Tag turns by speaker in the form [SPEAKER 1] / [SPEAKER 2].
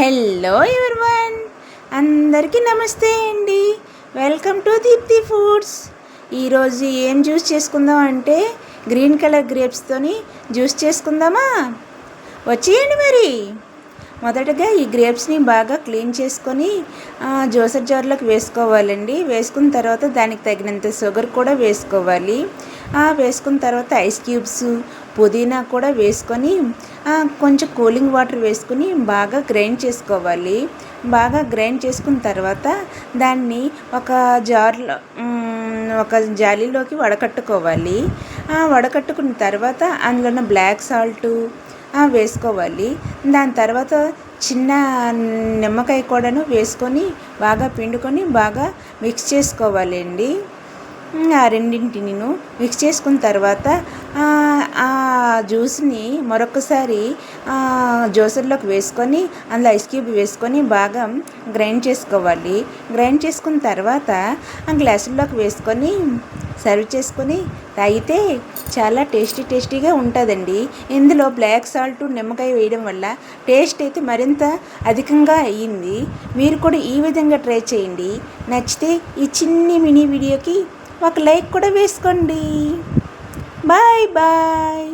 [SPEAKER 1] Hello everyone, అందరికీ నమస్తే అండి. Welcome to Deepti foods. ఈరోజు ఏం జ్యూస్ చేసుకుందాం అంటే గ్రీన్ కలర్ గ్రేప్స్తోని జ్యూస్ చేసుకుందామా? వచ్చేయండి మరి. మొదటగా ఈ గ్రేప్స్ని బాగా క్లీన్ చేసుకొని జ్యూసర్ జార్లోకి వేసుకోవాలండి. వేసుకున్న తర్వాత దానికి తగినంత షుగర్ కూడా వేసుకోవాలి. వేసుకున్న తర్వాత ఐస్ క్యూబ్స్, పుదీనా కూడా వేసుకొని కొంచెం కూలింగ్ వాటర్ వేసుకుని బాగా గ్రైండ్ చేసుకోవాలి. బాగా గ్రైండ్ చేసుకున్న తర్వాత దాన్ని ఒక జాలీలోకి వడకట్టుకోవాలి. వడకట్టుకున్న తర్వాత అందులో బ్లాక్ సాల్టు వేసుకోవాలి. దాని తర్వాత చిన్న నిమ్మకాయ కూడాను వేసుకొని బాగా పిండుకొని బాగా మిక్స్ చేసుకోవాలండి. ఆ రెండింటిని మిక్స్ చేసుకున్న తర్వాత ఆ జ్యూస్ని మరొకసారి జ్యూసర్లోకి వేసుకొని అందులో ఐస్ క్యూబ్ వేసుకొని బాగా గ్రైండ్ చేసుకోవాలి. గ్రైండ్ చేసుకున్న తర్వాత ఆ గ్లాసుల్లోకి వేసుకొని సర్వ్ చేసుకొని తాగితే చాలా టేస్టీగా ఉంటుందండి. ఇందులో బ్లాక్ సాల్ట్, నిమ్మకాయ వేయడం వల్ల టేస్ట్ అయితే మరింత అధికంగా అయ్యింది. మీరు కూడా ఈ విధంగా ట్రై చేయండి. నచ్చితే ఈ చిన్ని మినీ వీడియోకి ఒక లైక్ కూడా వేసుకోండి. Bye bye.